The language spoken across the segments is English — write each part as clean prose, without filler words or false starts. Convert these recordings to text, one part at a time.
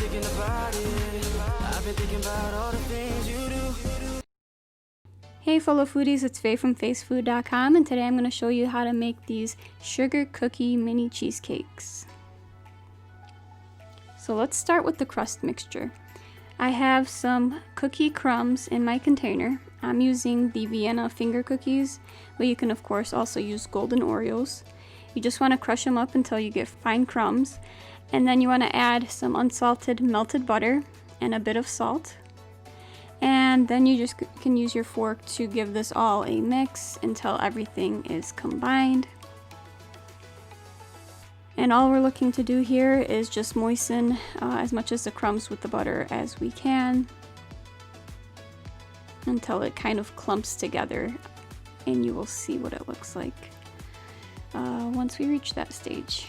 thinking about it. I've been thinking about all the things you do. Hey fellow foodies, it's Faye from facefood.com, and today I'm going to show you how to make these sugar cookie mini cheesecakes. So let's start with the crust mixture. I have some cookie crumbs in my container. I'm using the Vienna Finger Cookies, but you can of course also use Golden Oreos. You just want to crush them up until you get fine crumbs, and then you want to add some unsalted melted butter and a bit of salt. And then you just can use your fork to give this all a mix until everything is combined. And all we're looking to do here is just moisten as much as the crumbs with the butter as we can until it kind of clumps together, and you will see what it looks like once we reach that stage.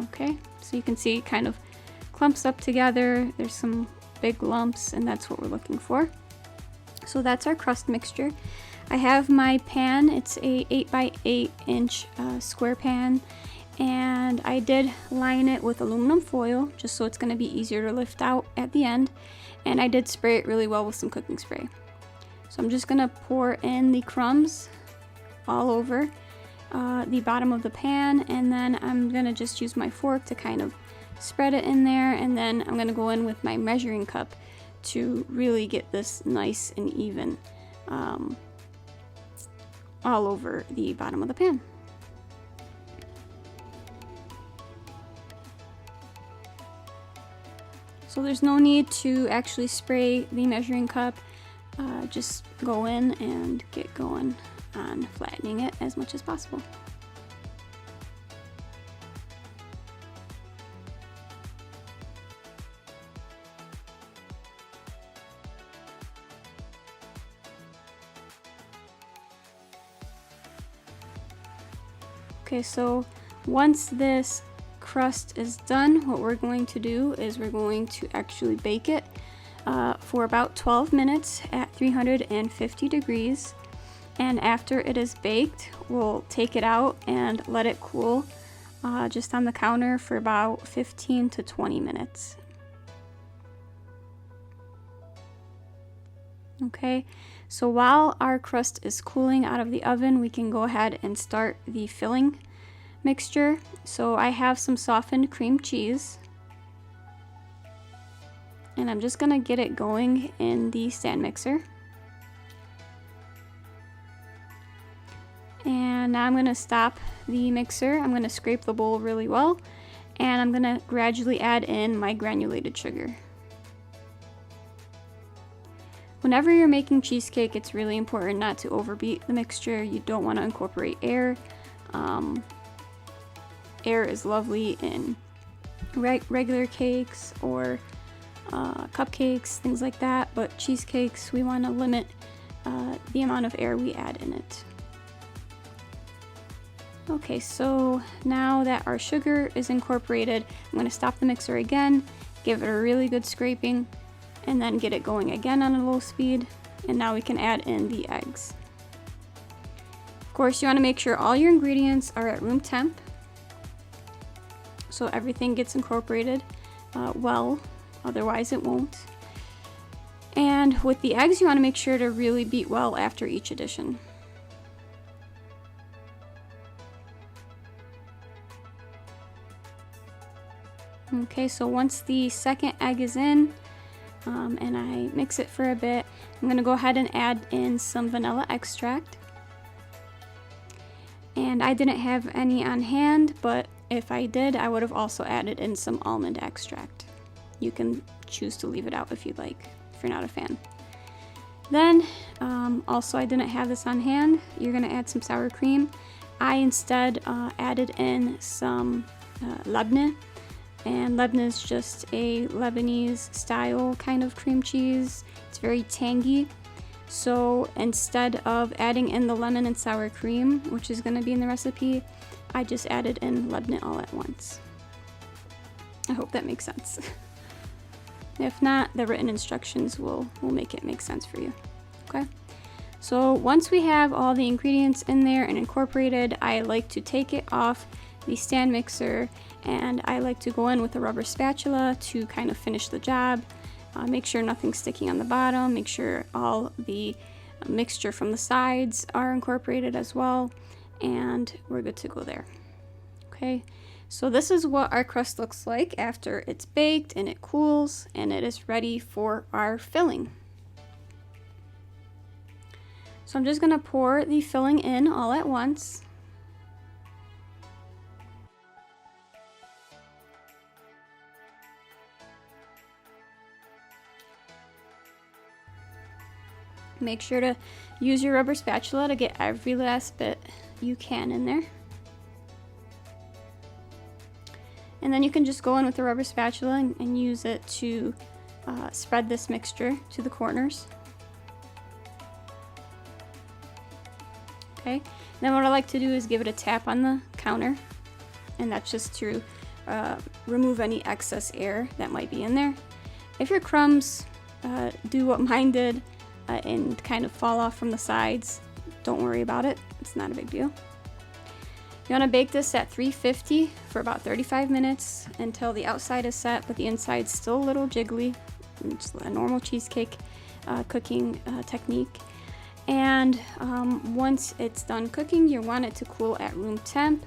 Okay, so you can see it kind of clumps up together. There's some big lumps, and that's what we're looking for. So that's our crust mixture. I have my pan. It's a 8x8 inch square pan, and I did line it with aluminum foil just so it's going to be easier to lift out at the end, and I did spray it really well with some cooking spray. So I'm just going to pour in the crumbs all over the bottom of the pan, and then I'm gonna just use my fork to kind of spread it in there, and then I'm gonna go in with my measuring cup to really get this nice and even all over the bottom of the pan. So there's no need to actually spray the measuring cup, just go in and get going on flattening it as much as possible. Okay, so once this crust is done, what we're going to do is we're going to actually bake it for about 12 minutes at 350 degrees. And after it is baked, we'll take it out and let it cool just on the counter for about 15 to 20 minutes. Okay, so while our crust is cooling out of the oven, we can go ahead and start the filling mixture. So I have some softened cream cheese, and I'm just gonna get it going in the stand mixer. And now I'm going to stop the mixer. I'm going to scrape the bowl really well, and I'm going to gradually add in my granulated sugar. Whenever you're making cheesecake, it's really important not to overbeat the mixture. You don't want to incorporate air. Air is lovely in regular cakes or cupcakes, things like that, but cheesecakes, we want to limit the amount of air we add in it. Okay, so now that our sugar is incorporated, I'm going to stop the mixer again, give it a really good scraping, and then get it going again on a low speed. And now we can add in the eggs. Of course, you want to make sure all your ingredients are at room temp, so everything gets incorporated well, otherwise it won't. And with the eggs, you want to make sure to really beat well after each addition. Okay, so once the second egg is in, and I mix it for a bit, I'm going to go ahead and add in some vanilla extract. And I didn't have any on hand, but if I did, I would have also added in some almond extract. You can choose to leave it out if you'd like, if you're not a fan. Then, also I didn't have this on hand, you're going to add some sour cream. I instead added in some labneh. And labneh is just a Lebanese style kind of cream cheese. It's very tangy. So instead of adding in the lemon and sour cream, which is going to be in the recipe, I just added in labneh all at once. I hope that makes sense. If not, the written instructions will make it make sense for you. Okay, So once we have all the ingredients in there and incorporated, I like to take it off the stand mixer, and I like to go in with a rubber spatula to kind of finish the job. Make sure nothing's sticking on the bottom, make sure all the mixture from the sides are incorporated as well, and we're good to go there. Okay, so this is what our crust looks like after it's baked and it cools and it is ready for our filling. So I'm just going to pour the filling in all at once. Make sure to use your rubber spatula to get every last bit you can in there. And then you can just go in with the rubber spatula and use it to spread this mixture to the corners. Okay, then what I like to do is give it a tap on the counter, and that's just to remove any excess air that might be in there. If your crumbs do what mine did and kind of fall off from the sides, don't worry about it, it's not a big deal. You want to bake this at 350 for about 35 minutes until the outside is set, but the inside's still a little jiggly. It's a normal cheesecake cooking technique. And once it's done cooking, you want it to cool at room temp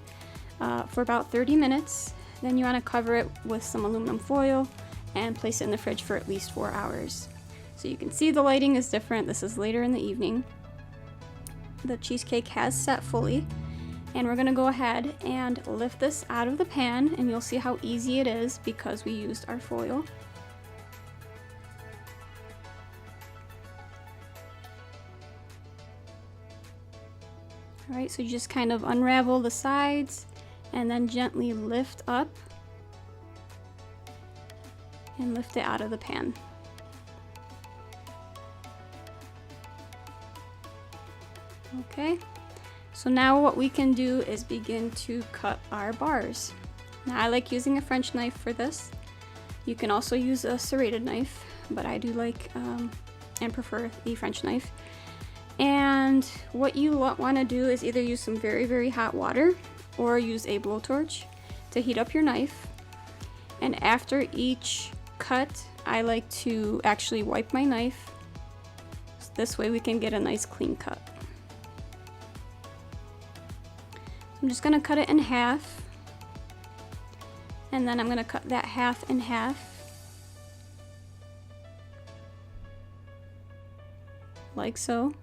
for about 30 minutes. Then you want to cover it with some aluminum foil and place it in the fridge for at least 4 hours. So you can see the lighting is different. This is later in the evening. The cheesecake has set fully. And we're gonna go ahead and lift this out of the pan, and you'll see how easy it is because we used our foil. All right, so you just kind of unravel the sides and then gently lift up and lift it out of the pan. Okay. So now what we can do is begin to cut our bars. Now I like using a French knife for this. You can also use a serrated knife, but I do like and prefer the French knife. And what you want to do is either use some very, very hot water or use a blowtorch to heat up your knife. And after each cut, I like to actually wipe my knife. So this way we can get a nice clean cut. I'm just going to cut it in half, and then I'm going to cut that half in half, like so.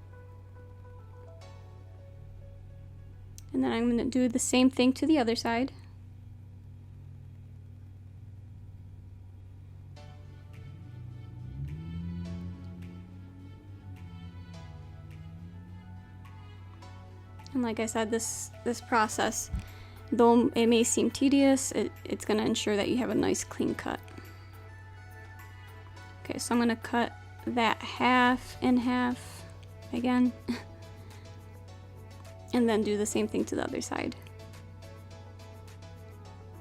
And then I'm going to do the same thing to the other side. And like I said, this process, though it may seem tedious, it's going to ensure that you have a nice clean cut. Okay, so I'm going to cut that half in half again, and then do the same thing to the other side.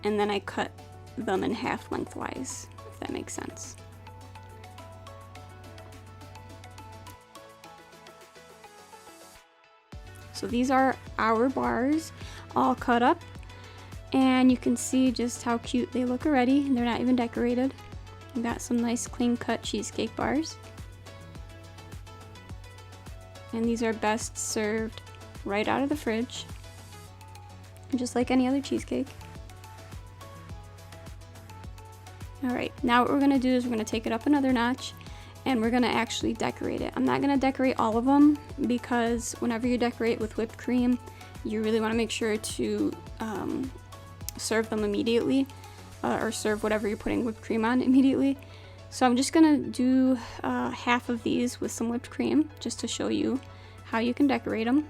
And then I cut them in half lengthwise, if that makes sense. So these are our bars all cut up, and you can see just how cute they look already. They're not even decorated. We've got some nice clean cut cheesecake bars. And these are best served right out of the fridge, just like any other cheesecake. Alright, now what we're going to do is we're going to take it up another notch, and we're going to actually decorate it. I'm not going to decorate all of them because whenever you decorate with whipped cream, you really want to make sure to serve them immediately, or serve whatever you're putting whipped cream on immediately. So I'm just going to do half of these with some whipped cream just to show you how you can decorate them.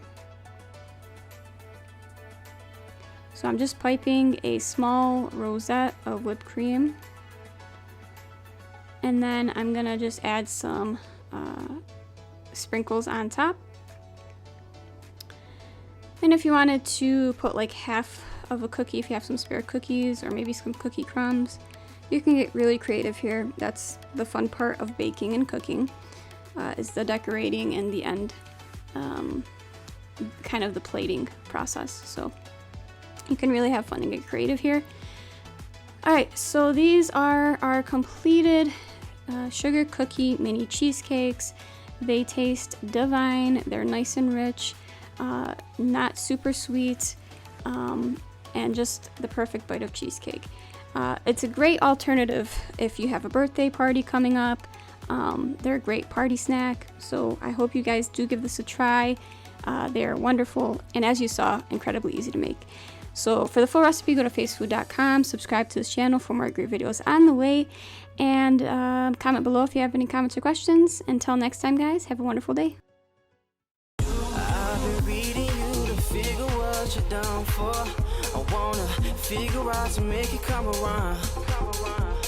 So I'm just piping a small rosette of whipped cream. And then I'm gonna just add some sprinkles on top. And if you wanted to put like half of a cookie, if you have some spare cookies or maybe some cookie crumbs, you can get really creative here. That's the fun part of baking and cooking, is the decorating and the end kind of the plating process. So you can really have fun and get creative here. Alright, so these are our completed sugar cookie mini cheesecakes. They taste divine. They're nice and rich, not super sweet, and just the perfect bite of cheesecake. It's a great alternative if you have a birthday party coming up. They're a great party snack, so I hope you guys do give this a try. They're wonderful, and as you saw, incredibly easy to make. So for the full recipe, go to faysfood.com, subscribe to this channel for more great videos on the way, and comment below if you have any comments or questions. Until next time, guys, have a wonderful day. I've been reading you to figure what you're down for. I wanna figure out to make it come around.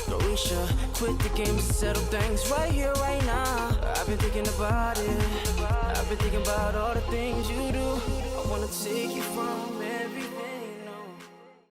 But we should quit the game and settle things right here, right now. I've been thinking about it. I've been thinking about all the things you do. I wanna take you from